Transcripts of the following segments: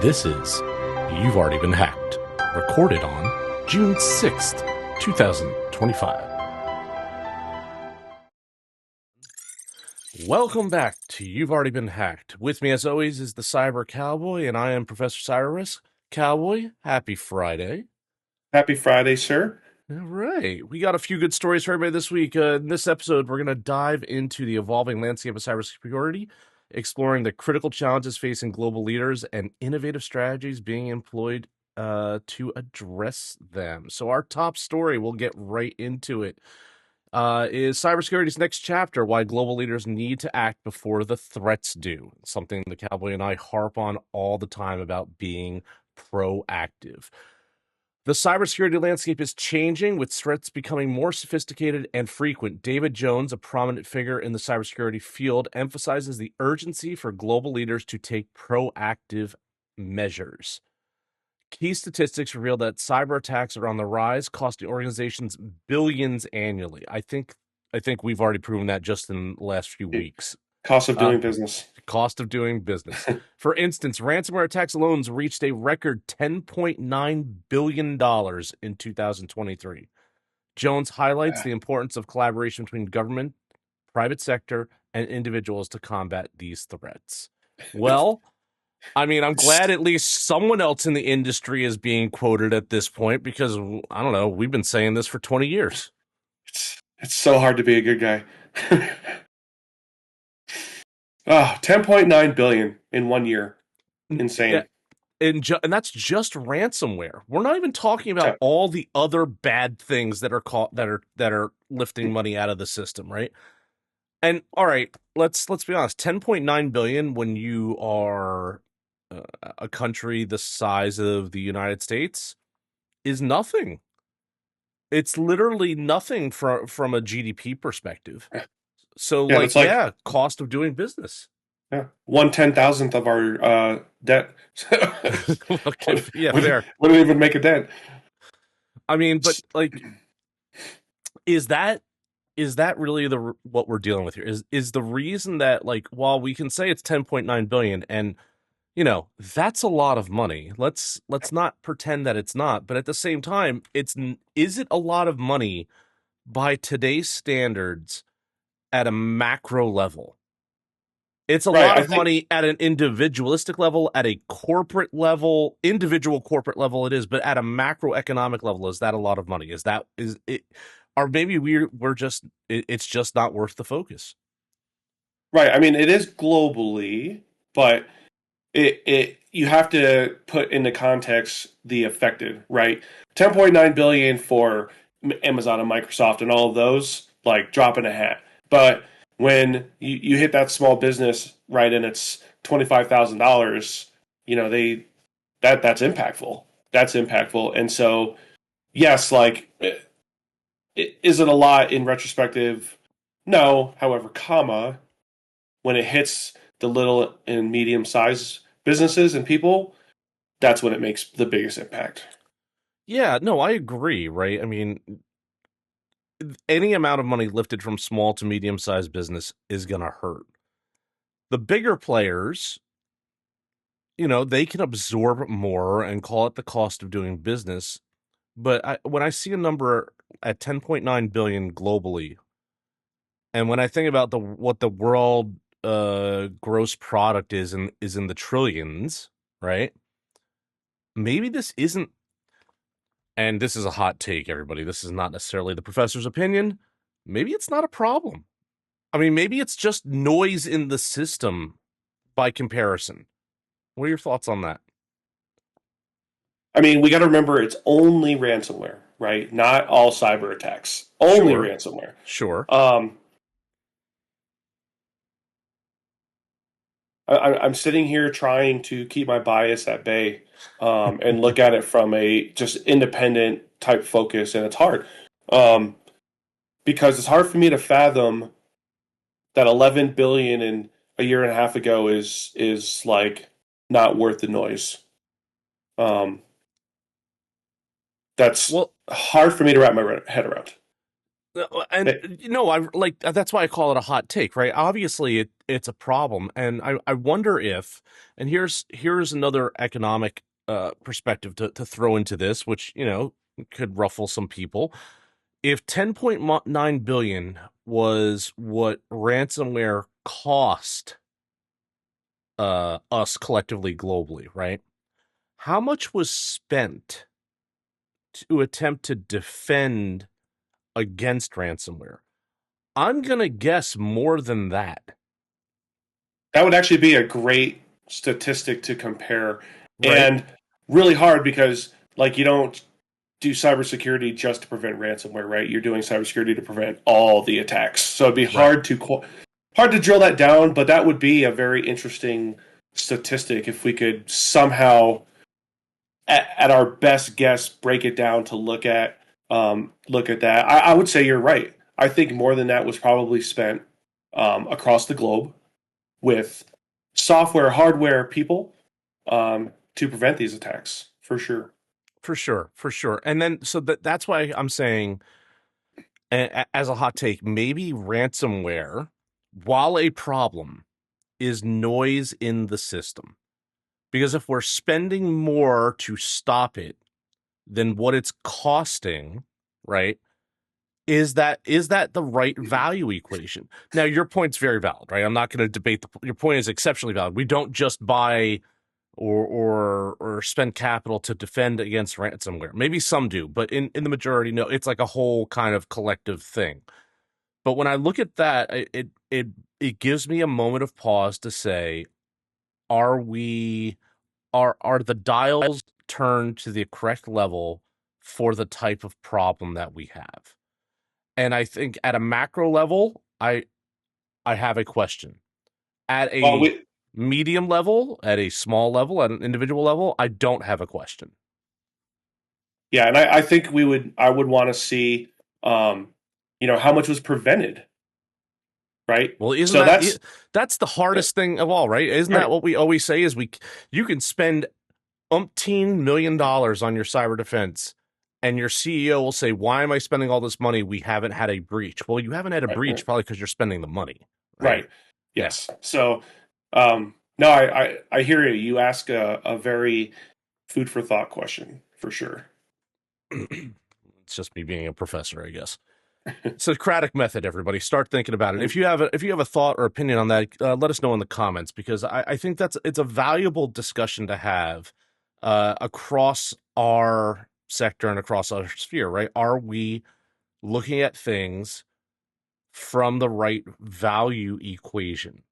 This is You've Already Been Hacked, recorded on June 6th, 2025. Welcome back to You've Already Been Hacked. With me, as always, is the Cyber Cowboy, and I am Professor CyberRisk. Cowboy, happy Friday. Happy Friday, sir. All right. We got a few good stories for everybody this week. In this episode, we're going to dive into the evolving landscape of cybersecurity, exploring the critical challenges facing global leaders and innovative strategies being employed to address them. So our top story, we'll get right into it, is cybersecurity's next chapter, why global leaders need to act before the threats do. Something the Cowboy and I harp on all the time about being proactive. The cybersecurity landscape is changing, with threats becoming more sophisticated and frequent. David Jones, a prominent figure in the cybersecurity field, emphasizes the urgency for global leaders to take proactive measures. Key statistics reveal that cyber attacks are on the rise, costing organizations billions annually. I think we've already proven that just in the last few weeks. Cost of doing business. Cost of doing business. For instance, ransomware attacks alone reached a record $10.9 billion in 2023. Jones highlights the importance of collaboration between government, private sector, and individuals to combat these threats. Well, I mean, I'm glad at least someone else in the industry is being quoted at this point, because, I don't know, we've been saying this for 20 years. It's so hard to be a good guy. 10.9 billion in 1 year. Insane. Yeah. And that's just ransomware. We're not even talking about all the other bad things that are lifting money out of the system, right? And all right, let's be honest. 10.9 billion when you are a country the size of the United States is nothing. It's literally nothing from a GDP perspective. So, cost of doing business. Yeah, 1/10,000th of our debt. Okay, yeah, fair. Wouldn't even make a dent. I mean, but like, is that really what we're dealing with here? Is the reason that, like, while we can say it's 10.9 billion, and you know that's a lot of money. Let's not pretend that it's not. But at the same time, is it a lot of money by today's standards at a macro level? It's a lot of money at an individualistic level, at a corporate level, individual corporate level it is, but at a macroeconomic level, is that a lot of money? Is it, or maybe it's just not worth the focus. Right. I mean, it is globally, but you have to put into context the affected, right? 10.9 billion for Amazon and Microsoft and all of those, like, drop in a hat. But when you hit that small business, right, and it's $25,000, you know, that's impactful. That's impactful. And so, yes, like, is it a lot in retrospective? No. However, when it hits the little and medium sized businesses and people, that's when it makes the biggest impact. Yeah, no, I agree, right? I mean, any amount of money lifted from small to medium-sized business is going to hurt. The bigger players, you know, they can absorb more and call it the cost of doing business. But when I see a number at 10.9 billion globally, and when I think about what the world gross product is in the trillions, right? Maybe this isn't, and this is a hot take, everybody. This is not necessarily the professor's opinion. Maybe it's not a problem. I mean, maybe it's just noise in the system by comparison. What are your thoughts on that? I mean, we got to remember it's only ransomware, right? Not all cyber attacks. Only ransomware. Sure. I'm sitting here trying to keep my bias at bay and look at it from a just independent type focus, and it's hard because it's hard for me to fathom that 11 billion in a year and a half ago is like not worth the noise. That's hard for me to wrap my head around. And It, I like that's why I call it a hot take, right? Obviously, it's a problem, and I wonder if, and here's another economic perspective to throw into this, which could ruffle some people. If 10.9 billion was what ransomware cost us collectively globally, right? How much was spent to attempt to defend against ransomware? I'm gonna guess more than that, that would actually be a great statistic to compare, right? and really hard because like you don't do cybersecurity just to prevent ransomware, right? You're doing cybersecurity to prevent all the attacks. So it'd be Right. hard to drill that down, but that would be a very interesting statistic if we could somehow, at our best guess, break it down to look at that. I would say you're right. I think more than that was probably spent across the globe with software, hardware, people to prevent these attacks for sure. For sure, for sure. And then so that's why I'm saying, as a hot take, maybe ransomware, while a problem, is noise in the system. Because if we're spending more to stop it than what it's costing, right? Is that the right value equation? Now, your point's very valid, right? I'm not going to debate your point is exceptionally valid. We don't just buy or spend capital to defend against ransomware. Maybe some do, but in the majority, no. It's like a whole kind of collective thing. But when I look at that, it gives me a moment of pause to say, are we are the dials turned to the correct level for the type of problem that we have? And I think at a macro level, I have a question. At Well, a medium level, at a small level, at an individual level, I don't have a question. yeah, and I think I would want to see, um, how much was prevented, right? Well, isn't So that that's the yeah, hardest thing of all, right? Isn't that right, what we always say is you can spend umpteen $1 million on your cyber defense and your CEO will say, "Why am I spending all this money? We haven't had a breach." Well, you haven't had a right, breach right, probably because you're spending the money, right? right. Yeah. Yes. So, no, I hear you. You ask a very food for thought question for sure. It's just me being a professor, I guess. Socratic method, everybody. Start thinking about it. If you have a thought or opinion on that, let us know in the comments because I think it's a valuable discussion to have across our sector and across our sphere, right? Are we looking at things from the right value equation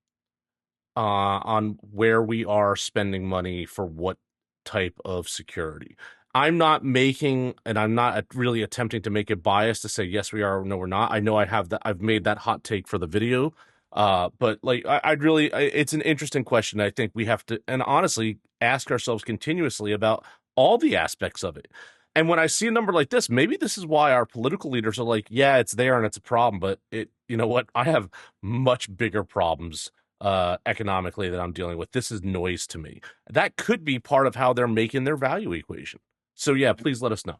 on where we are spending money for what type of security? I'm not making, and I'm not really attempting to make it biased to say yes we are or no we're not. I know I have that. I've made that hot take for the video, but like I'd really, it's an interesting question. I think we have to, and honestly, ask ourselves continuously about all the aspects of it. And when I see a number like this, maybe this is why our political leaders are like, yeah, it's there and it's a problem, but you know what? I have much bigger problems economically that I'm dealing with. This is noise to me. That could be part of how they're making their value equation. So yeah, please let us know.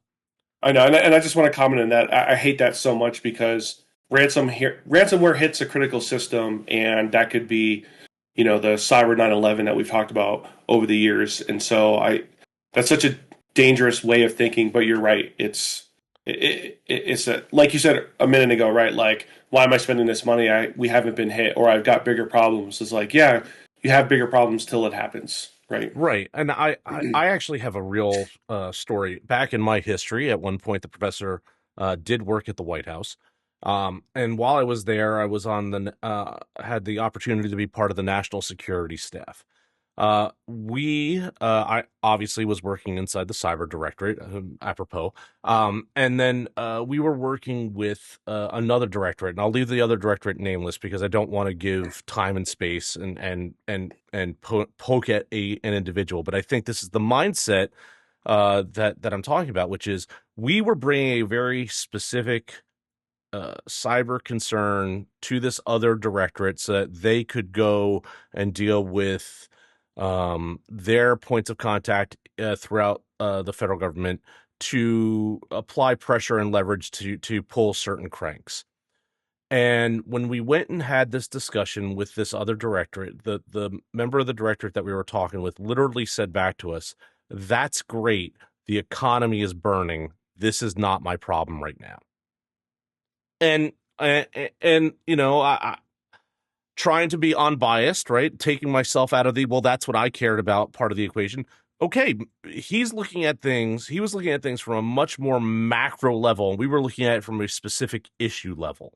I know, and I just want to comment on that. I hate that so much because ransomware hits a critical system, and that could be, the Cyber 9/11 that we've talked about over the years. And so that's such a dangerous way of thinking. But you're right. It's like you said a minute ago, right? Like, why am I spending this money? We haven't been hit, or I've got bigger problems. It's like, yeah, you have bigger problems till it happens, right? Right. And I actually have a real story. Back in my history, at one point, the professor did work at the White House. And while I was there, I was on had the opportunity to be part of the national security staff. I obviously was working inside the cyber directorate, apropos. And then we were working with another directorate, and I'll leave the other directorate nameless because I don't want to give time and space and poke at an individual. But I think this is the mindset that I'm talking about, which is we were bringing a very specific cyber concern to this other directorate so that they could go and deal with their points of contact throughout the federal government to apply pressure and leverage to pull certain cranks. And when we went and had this discussion with this other directorate, the member of the directorate that we were talking with literally said back to us, "That's great. The economy is burning. This is not my problem right now." And and I trying to be unbiased, right? Taking myself out of the, well, that's what I cared about part of the equation. Okay, he's looking at things. He was looking at things from a much more macro level, and we were looking at it from a specific issue level.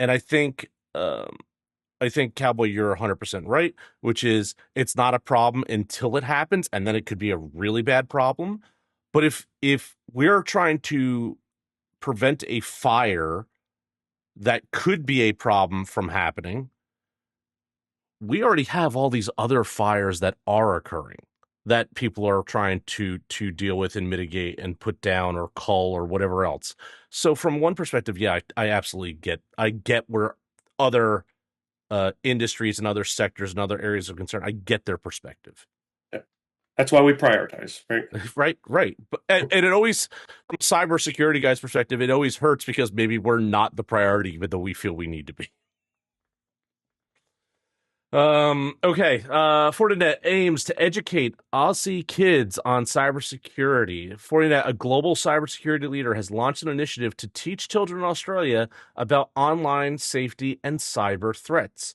And I think Cowboy, you're 100% right, which is it's not a problem until it happens, and then it could be a really bad problem. But if we're trying to prevent a fire that could be a problem from happening, we already have all these other fires that are occurring that people are trying to deal with and mitigate and put down or cull or whatever else. So from one perspective, yeah, I absolutely get where other industries and other sectors and other areas of concern, I get their perspective. Yeah. That's why we prioritize, right? Right. But and it always, from a cybersecurity guy's perspective, it always hurts because maybe we're not the priority, even though we feel we need to be. Okay. Fortinet aims to educate Aussie kids on cybersecurity. Fortinet, a global cybersecurity leader, has launched an initiative to teach children in Australia about online safety and cyber threats.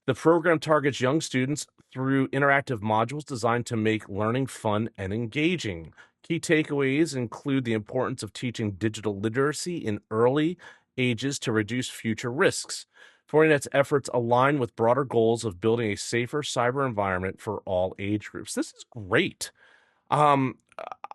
The program targets young students through interactive modules designed to make learning fun and engaging. Key takeaways include the importance of teaching digital literacy in early ages to reduce future risks. Fortinet's efforts align with broader goals of building a safer cyber environment for all age groups. This is great. Um,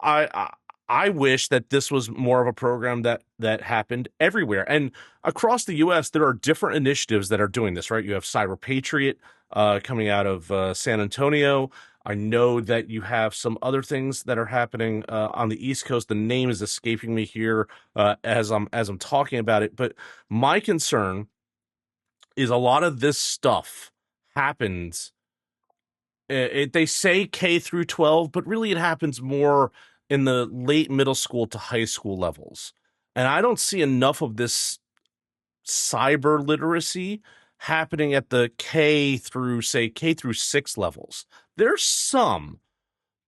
I I wish that this was more of a program that happened everywhere and across the U.S. There are different initiatives that are doing this. Right, you have Cyber Patriot coming out of San Antonio. I know that you have some other things that are happening on the East Coast. The name is escaping me here as I'm talking about it. But my concern is a lot of this stuff happens. They say K through 12, but really it happens more in the late middle school to high school levels. And I don't see enough of this cyber literacy happening at the K through, say, K through 6 levels. There's some,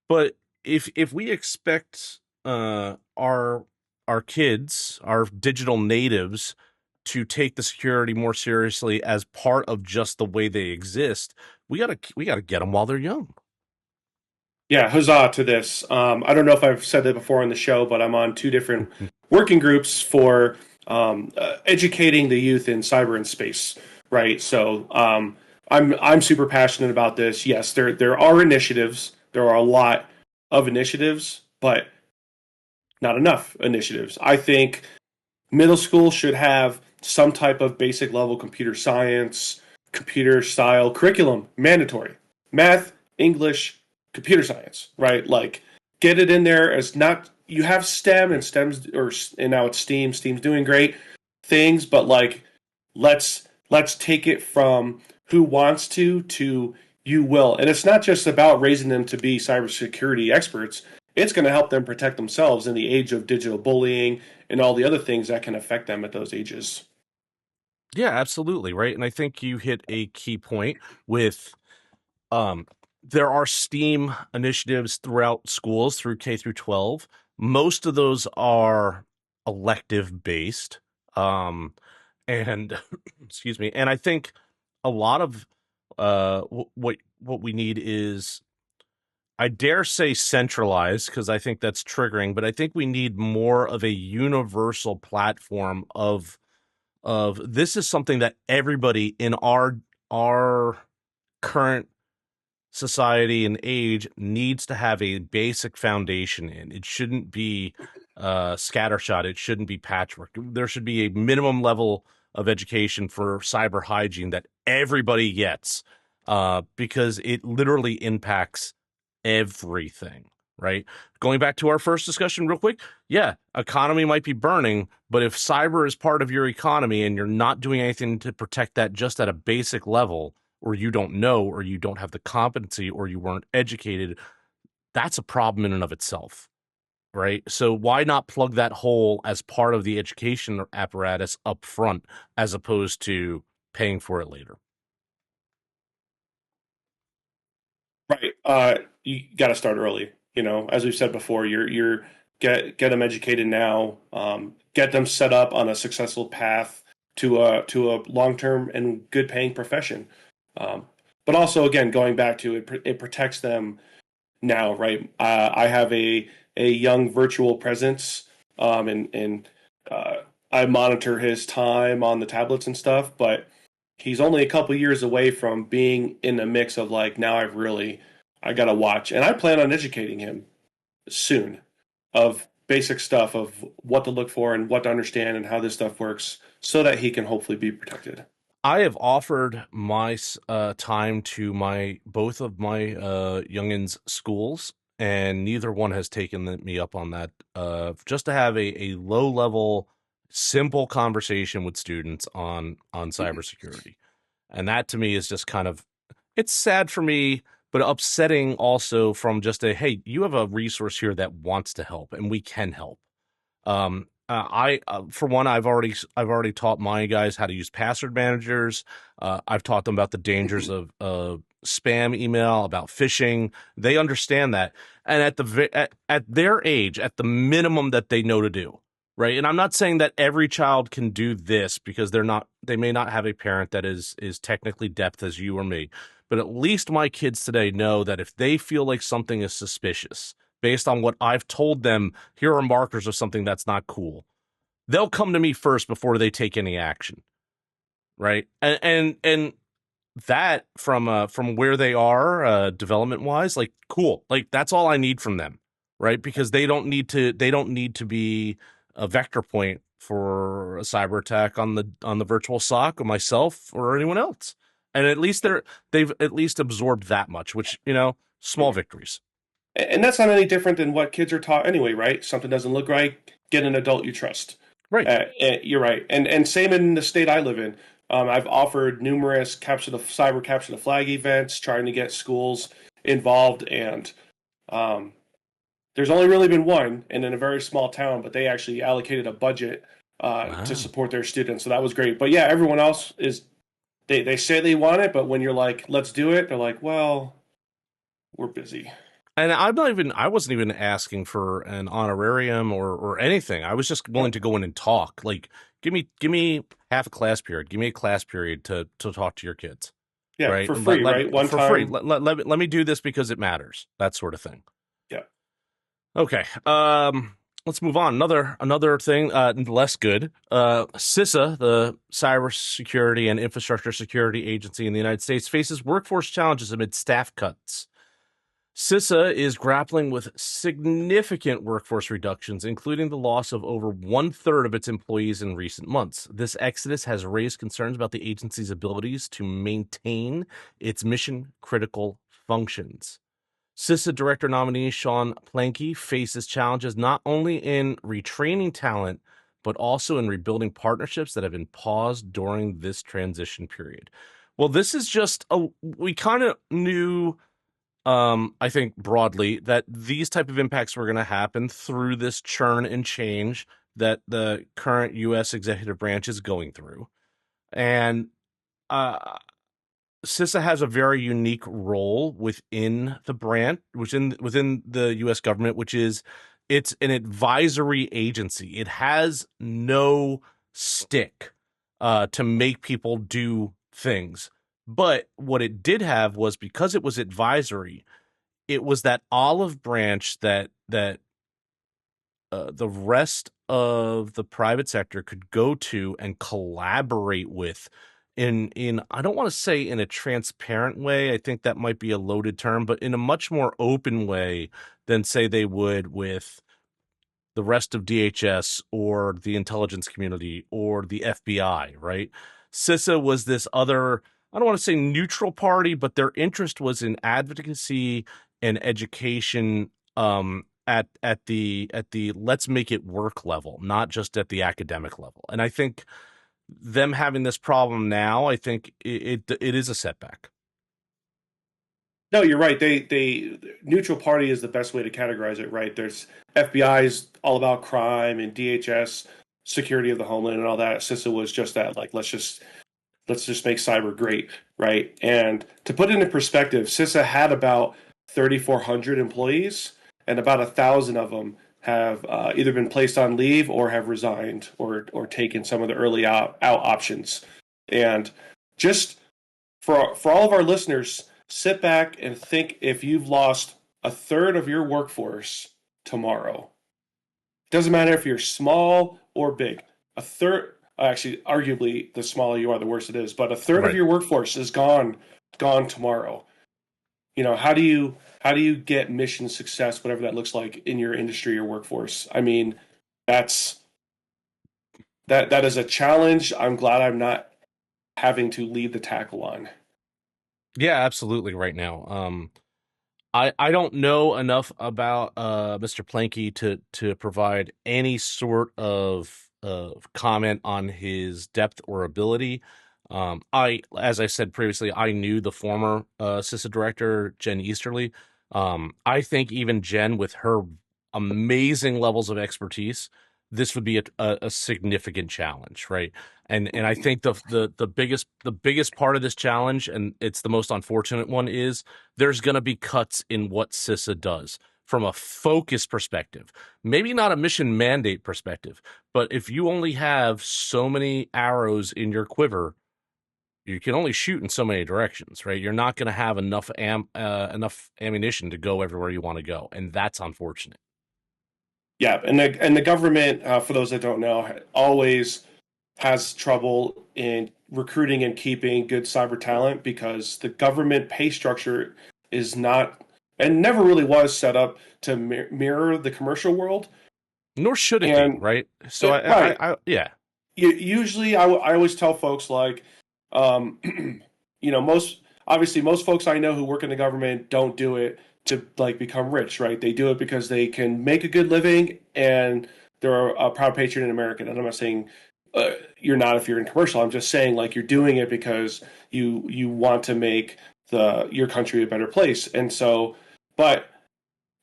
but if we expect our kids, our digital natives, to take the security more seriously as part of just the way they exist, we gotta get them while they're young. Yeah, huzzah to this. I don't know if I've said that before on the show, but I'm on two different working groups for educating the youth in cyber and space. Right, so I'm super passionate about this. Yes, there are initiatives. There are a lot of initiatives, but not enough initiatives. I think middle school should have some type of basic level computer science, computer style curriculum, mandatory. Math, English, computer science, right? Like get it in there as not you have STEM and STEM's or and now it's STEAM. STEAM's doing great things, but like let's take it from who wants to you will. And it's not just about raising them to be cybersecurity experts. It's going to help them protect themselves in the age of digital bullying and all the other things that can affect them at those ages. Yeah, absolutely, right. And I think you hit a key point with um there are STEAM initiatives throughout schools through K through 12. Most of those are elective based. And excuse me. And I think a lot of what we need is, I dare say, centralized, because I think that's triggering, but I think we need more of a universal platform of this is something that everybody in our current society and age needs to have a basic foundation in. It shouldn't be scattershot. It shouldn't be patchwork. There should be a minimum level of education for cyber hygiene that everybody gets, because it literally impacts everything. Right. Going back to our first discussion, real quick. Yeah, economy might be burning, but if cyber is part of your economy and you're not doing anything to protect that just at a basic level, or you don't know, or you don't have the competency, or you weren't educated, that's a problem in and of itself. right? So why not plug that hole as part of the education apparatus up front as opposed to paying for it later? Right. You got to start early. You know, as we've said before, you're get them educated now. Get them set up on a successful path to a long term and good paying profession. Um, but also, again, going back to it, it protects them now, right? I have a young virtual presence, and I monitor his time on the tablets and stuff. But he's only a couple years away from being in the mix of like now I gotta watch, and I plan on educating him soon of basic stuff of what to look for and what to understand and how this stuff works, so that he can hopefully be protected. I have offered my time to my both of my youngins' schools, and neither one has taken me up on that. Just to have a low level, simple conversation with students on cybersecurity, and that to me is just kind of it's sad for me, but upsetting also from just a hey, you have a resource here that wants to help, and we can help. I for one, I've already taught my guys how to use password managers. I've taught them about the dangers of spam email, about phishing. They understand that, and at their age, at the minimum that they know to do, right? And I'm not saying that every child can do this because they may not have a parent that is technically depth as you or me, but at least my kids today know that if they feel like something is suspicious based on what I've told them, here are markers of something that's not cool. They'll come to me first before they take any action, right? And that from where they are development wise, like cool, like that's all I need from them, right? Because they don't need to be a vector point for a cyber attack on the virtual SOC or myself or anyone else. And at least they've at least absorbed that much, which small victories. And that's not any different than what kids are taught anyway, right? Something doesn't look right, get an adult you trust. Right. You're right, and same in the state I live in. I've offered numerous capture the flag events, trying to get schools involved, and um, there's only really been one, and in a very small town, but they actually allocated a budget to Wow. support their students, so that was great. But yeah, everyone else is they say they want it, but when you're like, let's do it, they're like, well, we're busy. And I wasn't even asking for an honorarium or anything. I was just Yeah, willing to go in and talk. Like, give me half a class period. Give me a class period to talk to your kids, yeah, right? for And free, right? One for free. time. Let me do this because it matters. That sort of thing. Yeah. Okay. Let's move on. Another thing, less good. CISA, the Cybersecurity and Infrastructure Security Agency in the United States, faces workforce challenges amid staff cuts. CISA is grappling with significant workforce reductions, including the loss of over one-third of its employees in recent months. This exodus has raised concerns about the agency's abilities to maintain its mission-critical functions. CISA director nominee Sean Planky faces challenges not only in retraining talent, but also in rebuilding partnerships that have been paused during this transition period. Well, this is just we kind of knew I think broadly that these type of impacts were going to happen through this churn and change that the current U.S. executive branch is going through. And uh, CISA has a very unique role within the branch, within the U.S. government, which is it's an advisory agency. It has no stick to make people do things. But what it did have was because it was advisory, it was that olive branch that the rest of the private sector could go to and collaborate with in I don't want to say in a transparent way. I think that might be a loaded term, but in a much more open way than say they would with the rest of DHS or the intelligence community or the FBI, right? CISA was this other, I don't want to say neutral party, but their interest was in advocacy and education at the let's make it work level, not just at the academic level. And I think them having this problem now, I think it is a setback. No, you're right. They neutral party is the best way to categorize it, right? There's FBI is all about crime and DHS security of the homeland and all that. CISA was just that, like let's just make cyber great, right? And to put it in perspective, CISA had about 3,400 employees, and about 1,000 of them have either been placed on leave or have resigned or taken some of the early out options. And just for all of our listeners, sit back and think if you've lost a third of your workforce tomorrow. Doesn't matter if you're small or big. A third, actually, arguably, the smaller you are, the worse it is. But a third of Right. your workforce is gone tomorrow. How do you get mission success, whatever that looks like in your industry or workforce? I mean, that's that is a challenge. I'm glad I'm not having to lead the tackle on. Yeah, absolutely. Right now, I don't know enough about Mr. Planky to provide any sort of comment on his depth or ability. As I said previously, I knew the former CISA director, Jen Easterly. I think even Jen, with her amazing levels of expertise, this would be a significant challenge, right? And I think the biggest part of this challenge, and it's the most unfortunate one, is there's going to be cuts in what CISA does from a focus perspective. Maybe not a mission mandate perspective, but if you only have so many arrows in your quiver, you can only shoot in so many directions, right? You're not going to have enough ammunition to go everywhere you want to go, and that's unfortunate. Yeah, and the government, for those that don't know, always has trouble in recruiting and keeping good cyber talent because the government pay structure is not and never really was set up to mirror the commercial world. Nor should it be, And right? So right, yeah, usually I always tell folks like, um, most folks I know who work in the government don't do it to like become rich, right? They do it because they can make a good living and they're a proud patriot and American. And I'm not saying you're not if you're in commercial. I'm just saying like you're doing it because you want to make the your country a better place. And so, but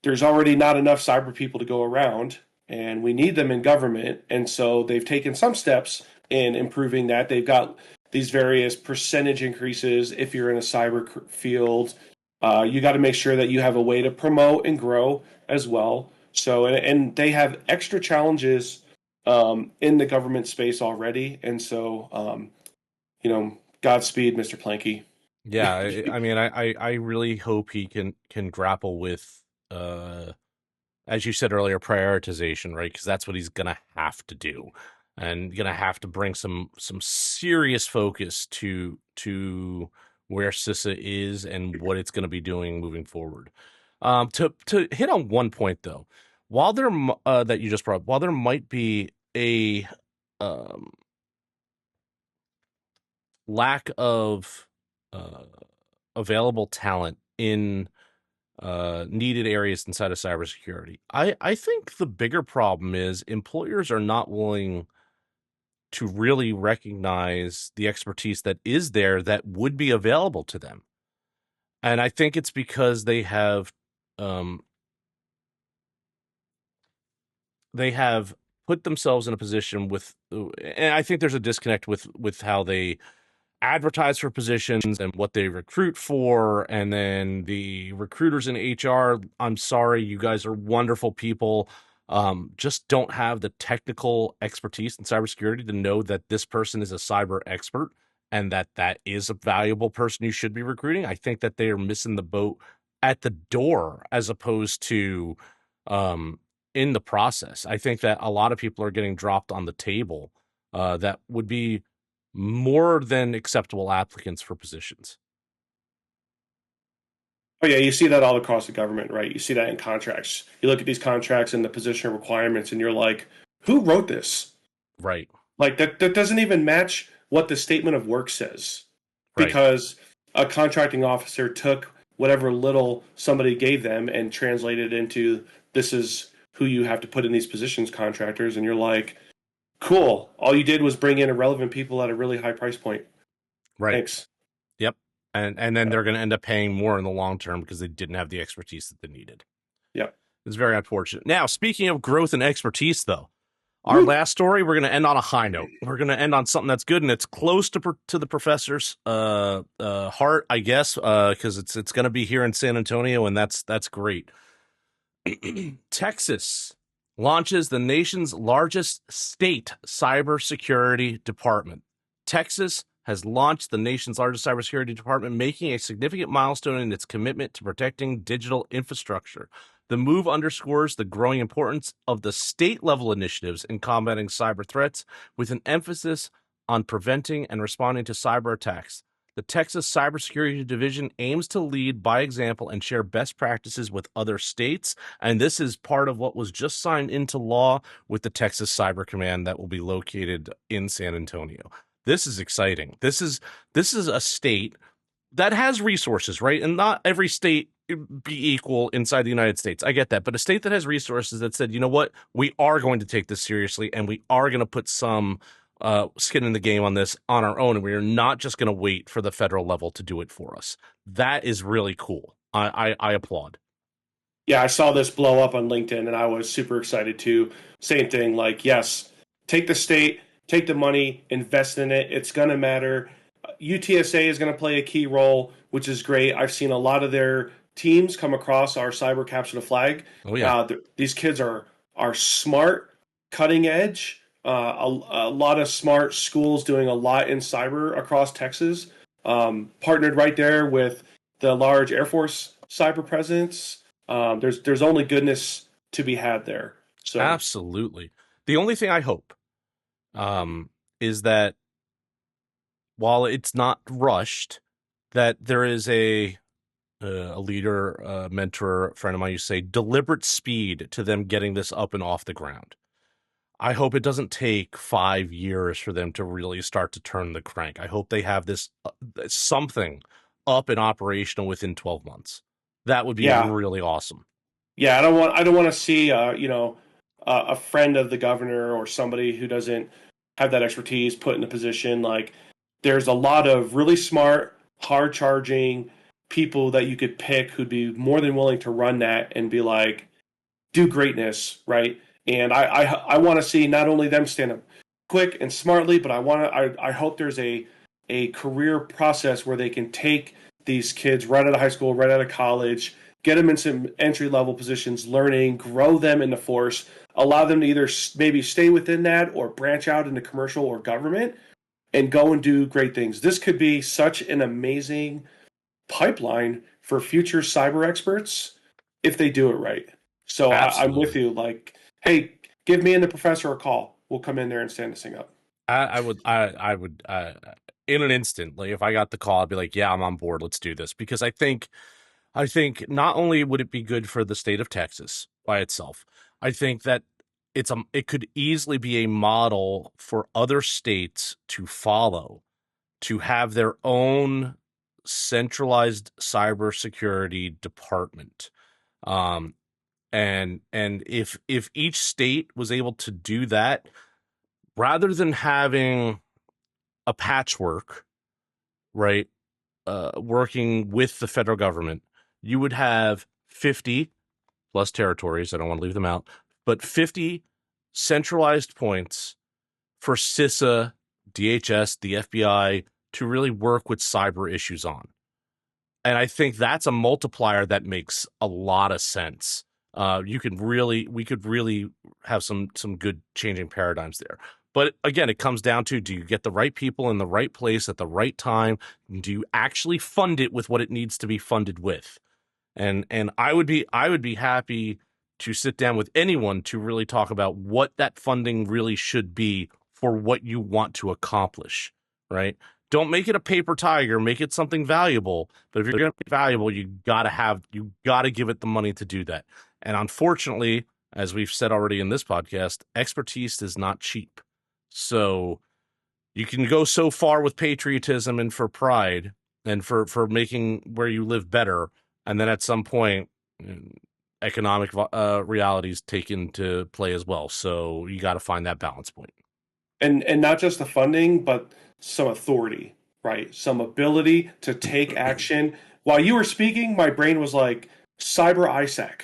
there's already not enough cyber people to go around, and we need them in government. And so they've taken some steps in improving that. They've got these various percentage increases if you're in a cyber field. You got to make sure that you have a way to promote and grow as well. So, and they have extra challenges in the government space already. And so, Godspeed, Mr. Planky. yeah. I mean, I really hope he can grapple with as you said earlier, prioritization, right? Because that's what he's gonna have to do, and gonna have to bring some serious focus to where CISA is and what it's gonna be doing moving forward. To hit on one point though, that you just brought up, while there might be a um, lack of uh, available talent in needed areas inside of cybersecurity. I think the bigger problem is employers are not willing to really recognize the expertise that is there that would be available to them. And I think it's because um, they have put themselves in a position and I think there's a disconnect with how they advertise for positions and what they recruit for, and then the recruiters in HR, I'm sorry, you guys are wonderful people, just don't have the technical expertise in cybersecurity to know that this person is a cyber expert and that is a valuable person you should be recruiting. I think that they are missing the boat at the door as opposed to um, in the process. I think that a lot of people are getting dropped on the table that would be more than acceptable applicants for positions. Oh yeah, you see that all across the government, right? You see that in contracts. You look at these contracts and the position requirements, and you're like, who wrote this? Right. Like that doesn't even match what the statement of work says, Right. because a contracting officer took whatever little somebody gave them and translated into this is who you have to put in these positions, contractors, and you're like, cool. All you did was bring in irrelevant people at a really high price point. Right. Thanks. Yep. and then they're going to end up paying more in the long term because they didn't have the expertise that they needed. Yep. It's very unfortunate. Now, speaking of growth and expertise, though, our Woo. last story, we're going to end on a high note. We're going to end on something that's good, and it's close to the professor's heart, I guess, because it's going to be here in San Antonio, and that's great. Texas launches the nation's largest state cybersecurity department. Texas has launched the nation's largest cybersecurity department, making a significant milestone in its commitment to protecting digital infrastructure. The move underscores the growing importance of the state-level initiatives in combating cyber threats, with an emphasis on preventing and responding to cyber attacks. The Texas Cybersecurity Division aims to lead by example and share best practices with other states, and this is part of what was just signed into law with the Texas Cyber Command that will be located in San Antonio. This is exciting. This is a state that has resources, right? And not every state be equal inside the United States. I get that. But a state that has resources that said, you know what, we are going to take this seriously and we are going to put some skin in the game on this on our own. And we are not just going to wait for the federal level to do it for us. That is really cool. I applaud. Yeah, I saw this blow up on LinkedIn and I was super excited too. Same thing, like, yes, take the state, take the money, invest in it. It's going to matter. UTSA is going to play a key role, which is great. I've seen a lot of their teams come across our cyber capture the flag. Oh, yeah. These kids are smart, cutting edge. A lot of smart schools doing a lot in cyber across Texas. Partnered right there with the large Air Force cyber presence. There's only goodness to be had there. So Absolutely. The only thing I hope is that while it's not rushed, that there is a leader, mentor, friend of mine used to say, deliberate speed to them getting this up and off the ground. I hope it doesn't take 5 years for them to really start to turn the crank. I hope they have this something up and operational within 12 months. That would be yeah, really awesome. yeah. I don't want to see a friend of the governor or somebody who doesn't have that expertise put in a position. Like, there's a lot of really smart, hard charging people that you could pick who'd be more than willing to run that and be like, do greatness, right? And I want to see not only them stand up quick and smartly, but I hope there's a career process where they can take these kids right out of high school, right out of college, get them in some entry level positions, learning, grow them in the force, allow them to either maybe stay within that or branch out into commercial or government and go and do great things. This could be such an amazing pipeline for future cyber experts if they do it right. So I'm with Absolutely. you. Like, hey, give me and the professor a call. We'll come in there and stand this thing up. I would, in an instant, like if I got the call, I'd be like, yeah, I'm on board. Let's do this. Because I think not only would it be good for the state of Texas by itself, I think that it could easily be a model for other states to follow, to have their own centralized cybersecurity department. Um, and if each state was able to do that, rather than having a patchwork, right, working with the federal government, you would have 50 plus territories. I don't want to leave them out, but 50 centralized points for CISA, DHS, the FBI to really work with cyber issues on. And I think that's a multiplier that makes a lot of sense. We could really have some good changing paradigms there. But again, it comes down to, do you get the right people in the right place at the right time? Do you actually fund it with what it needs to be funded with? And I would be happy to sit down with anyone to really talk about what that funding really should be for what you want to accomplish, right? Don't make it a paper tiger, make it something valuable. But if you're going to be valuable, you got to give it the money to do that. And unfortunately, as we've said already in this podcast, expertise is not cheap. So you can go so far with patriotism and for pride and for making where you live better, and then at some point, economic realities take into play as well. So you got to find that balance point. And not just the funding, but some authority. right? Some ability to take action. While you were speaking, my brain was like cyber ISAC.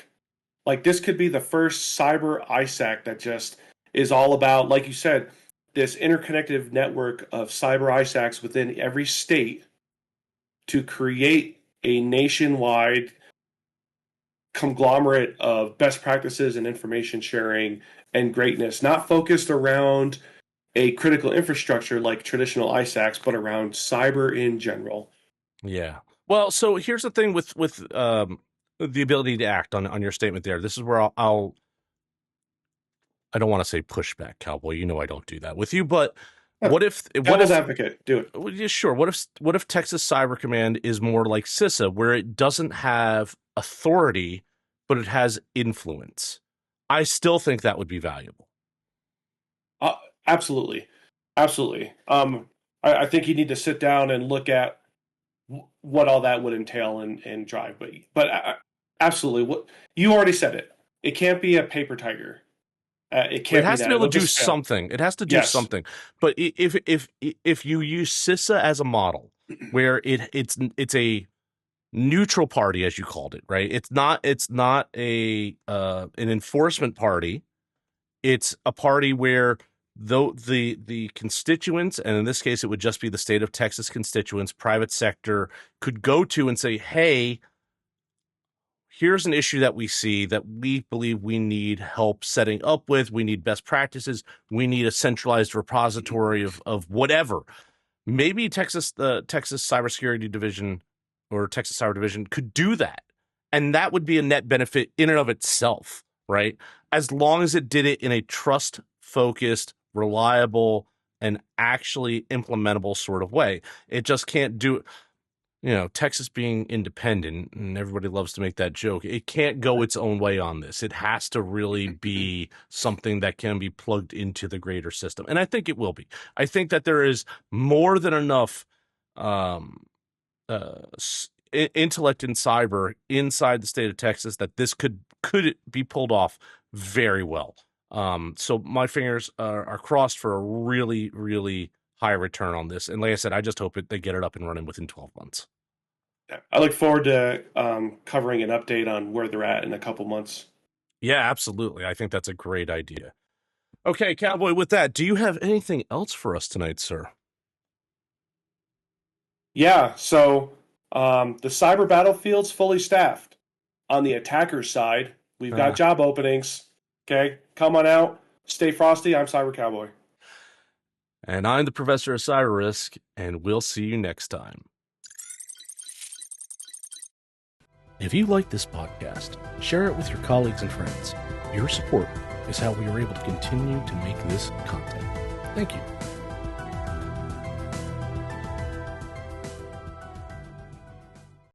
Like this could be the first cyber ISAC that just is all about, like you said, this interconnected network of cyber ISACs within every state to create a nationwide conglomerate of best practices and information sharing and greatness, not focused around a critical infrastructure like traditional ISACs, but around cyber in general. Yeah. Well, so here's the thing with the ability to act on your statement there. This is where I don't want to say pushback, Cowboy. You know I don't do that with you, but Huh. what Devil's if advocate, do it. well, yeah, sure. What if Texas Cyber Command is more like CISA, where it doesn't have authority, but it has influence? I still think that would be valuable. Uh, Absolutely, absolutely. I think you need to sit down and look at what all that would entail and drive. But absolutely, what you already said it. It can't be a paper tiger. It It can't be has to that. be able It'll to do just fail. something. It has to do Yes. something. But if you use CISA as a model, where it's a neutral party, as you called it, right? It's not a an enforcement party. It's a party where though the constituents, and in this case it would just be the state of Texas constituents, private sector, could go to and say, hey, here's an issue that we see that we believe we need help setting up with. We need best practices. We need a centralized repository of whatever. Maybe the Texas Cybersecurity Division or Texas Cyber Division could do that. And that would be a net benefit in and of itself, right? As long as it did it in a trust focused, reliable, and actually implementable sort of way. It just can't do it. Texas being independent, and everybody loves to make that joke, it can't go its own way on this. It has to really be something that can be plugged into the greater system. And I think it will be. I think that there is more than enough um, intellect in cyber inside the state of Texas that this could be pulled off very well. So my fingers are crossed for a really, really high return on this. And like I said, I just hope they get it up and running within 12 months. I look forward to covering an update on where they're at in a couple months. Yeah, absolutely. I think that's a great idea. Okay, Cowboy, with that, do you have anything else for us tonight, sir? Yeah, so the cyber battlefield's fully staffed. On the attacker's side, we've got Ah, job openings. Okay, come on out. Stay frosty. I'm Cyber Cowboy. and I'm the professor of CyberRisk, and we'll see you next time. If you like this podcast, share it with your colleagues and friends. Your support is how we are able to continue to make this content. Thank you.